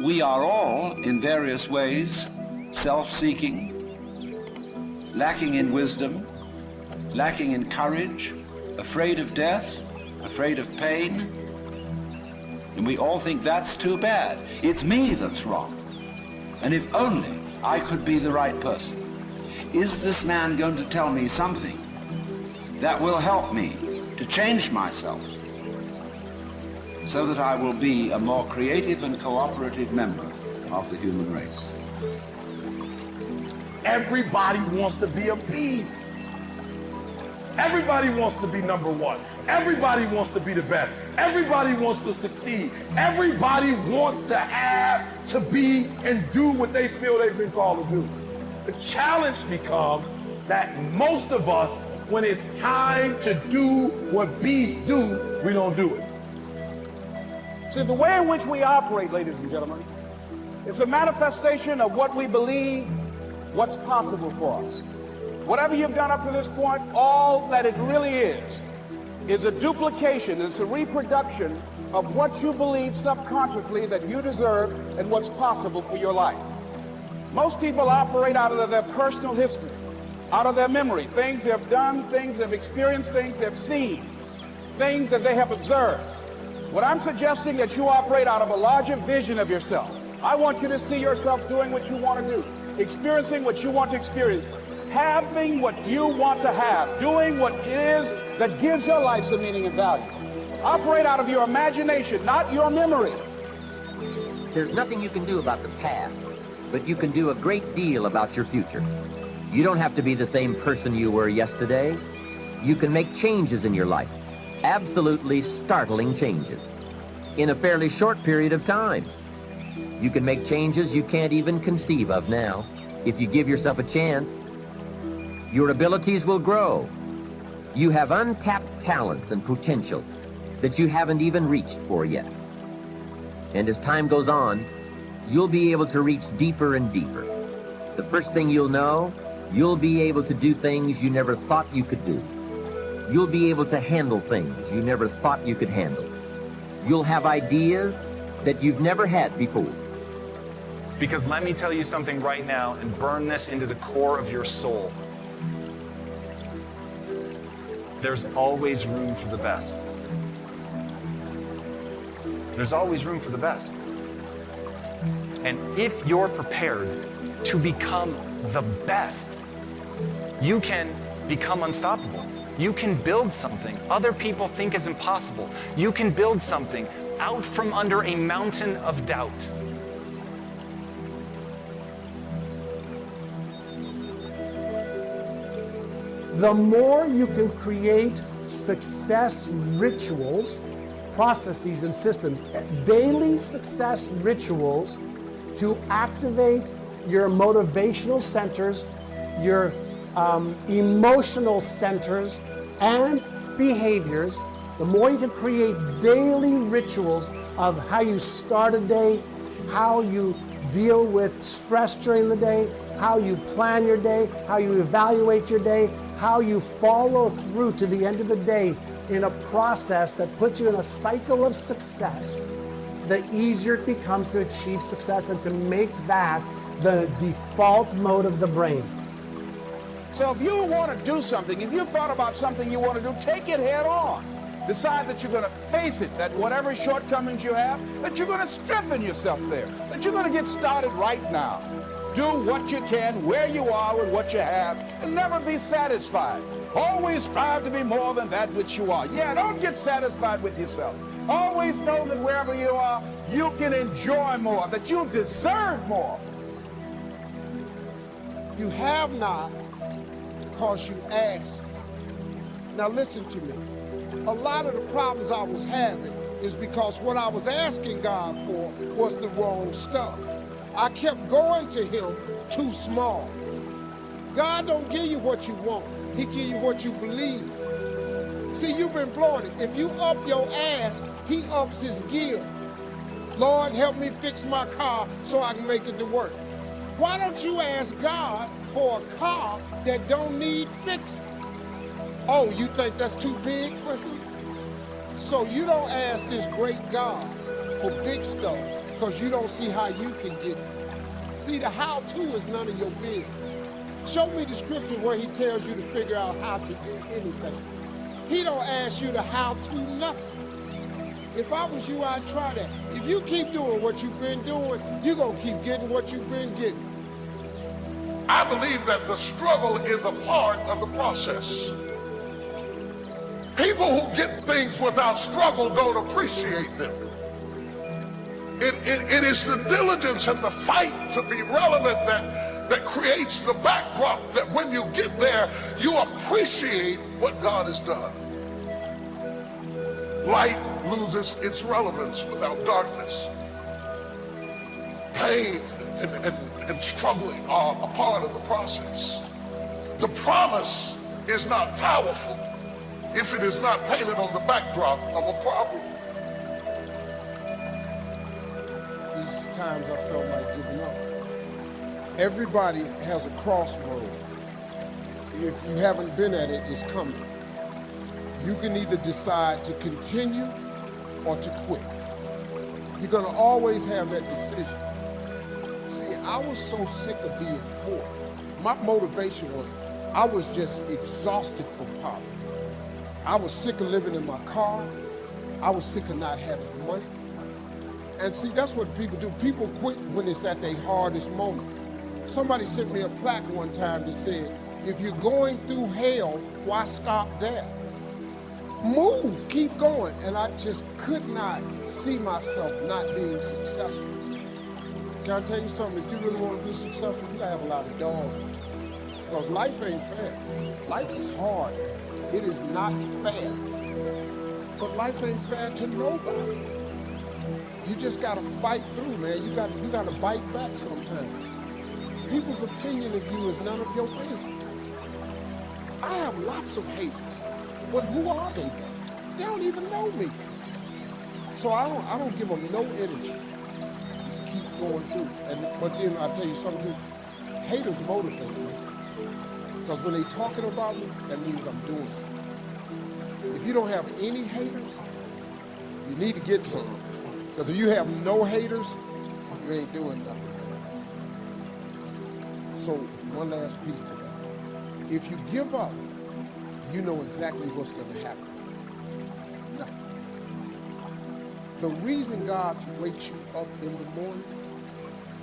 We are all, in various ways, self-seeking, lacking in wisdom, lacking in courage, afraid of death, afraid of pain, and we all think that's too bad. It's me that's wrong. And if only I could be the right person. Is this man going to tell me something that will help me to change myself so that I will be a more creative and cooperative member of the human race? Everybody wants to be appeased. Everybody wants to be number one. Everybody wants to be the best. Everybody wants to succeed. Everybody wants to have, to be, and do what they feel they've been called to do. The challenge becomes that most of us, when it's time to do what beasts do, we don't do it. See, the way in which we operate, ladies and gentlemen, is a manifestation of what we believe, what's possible for us. Whatever you've done up to this point, all that it really is a duplication, it's a reproduction of what you believe subconsciously that you deserve and what's possible for your life. Most people operate out of their personal history, out of their memory, things they have done, things they've experienced, things they've seen, things that they have observed. What I'm suggesting that you operate out of a larger vision of yourself. I want you to see yourself doing what you want to do, experiencing what you want to experience, having what you want to have, doing what it is that gives your life some meaning and value. Operate out of your imagination, not your memory. There's nothing you can do about the past, but you can do a great deal about your future. You don't have to be the same person you were yesterday. You can make changes in your life, absolutely startling changes, in a fairly short period of time. You can make changes you can't even conceive of now. If you give yourself a chance, your abilities will grow. You have untapped talents and potential that you haven't even reached for yet. And as time goes on, you'll be able to reach deeper and deeper. The first thing you'll know, you'll be able to do things you never thought you could do. You'll be able to handle things you never thought you could handle. You'll have ideas that you've never had before. Because let me tell you something right now and burn this into the core of your soul. There's always room for the best. There's always room for the best. And if you're prepared to become the best, you can become unstoppable. You can build something other people think is impossible. You can build something out from under a mountain of doubt. The more you can create success rituals, processes, and systems, daily success rituals to activate your motivational centers, your emotional centers, and behaviors, the more you can create daily rituals of how you start a day, how you deal with stress during the day, how you plan your day, how you evaluate your day, how you follow through to the end of the day in a process that puts you in a cycle of success, the easier it becomes to achieve success and to make that the default mode of the brain. So if you want to do something, if you thought about something you want to do, take it head on. Decide that you're going to face it, that whatever shortcomings you have, that you're going to strengthen yourself there, that you're going to get started right now. Do what you can, where you are with what you have, and never be satisfied. Always strive to be more than that which you are. Yeah, don't get satisfied with yourself. Always know that wherever you are, you can enjoy more, that you deserve more. You have not because you ask. Now listen to me. A lot of the problems I was having is because what I was asking God for was the wrong stuff. I kept going to him too small. God don't give you what you want. He give you what you believe. See, you've been blowing it. If you up your ass, he ups his gear. Lord, help me fix my car so I can make it to work. Why don't you ask God for a car that don't need fixing? Oh, you think that's too big for him? So you don't ask this great God for big stuff. because you don't see how you can get it. See, the how-to is none of your business. Show me the scripture where he tells you to figure out how to do anything. He don't ask you to how-to nothing. If I was you, I'd try that. If you keep doing what you've been doing, you're going to keep getting what you've been getting. I believe that the struggle is a part of the process. People who get things without struggle don't appreciate them. It is the diligence and the fight to be relevant that creates the backdrop that when you get there, you appreciate what God has done. Light loses its relevance without darkness. Pain and struggling are a part of the process. The promise is not powerful if it is not painted on the backdrop of a problem. These times I felt like giving up. Everybody has a crossroad. If you haven't been at it, it's coming. You can either decide to continue or to quit. You're gonna always have that decision. See, I was so sick of being poor. My motivation was, I was just exhausted from poverty. I was sick of living in my car. I was sick of not having money. And see, that's what people do. People quit when it's at their hardest moment. Somebody sent me a plaque one time that said, if you're going through hell, why stop there? Move, keep going. And I just could not see myself not being successful. Can I tell you something? If you really want to be successful, you gotta have a lot of dogs. Because life ain't fair. Life is hard. It is not fair. But life ain't fair to nobody. You just gotta fight through, man. You gotta bite back sometimes. People's opinion of you is none of your business. I have lots of haters, but who are they? They don't even know me. So I don't give them no energy. Just keep going through. But then I'll tell you something, haters motivate me. Because when they talking about me, that means I'm doing something. If you don't have any haters, you need to get some. Because if you have no haters, you ain't doing nothing. So one last piece to that. If you give up, you know exactly what's going to happen. Now, the reason God wakes you up in the morning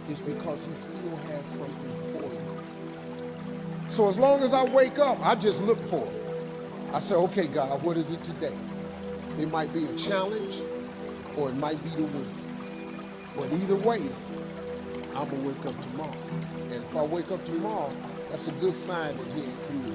is because he still has something for you. So as long as I wake up, I just look for it. I say, okay, God, what is it today? It might be a challenge or it might be the wisdom. But either way, I'm going to wake up tomorrow. And if I wake up tomorrow, that's a good sign that he ain't through.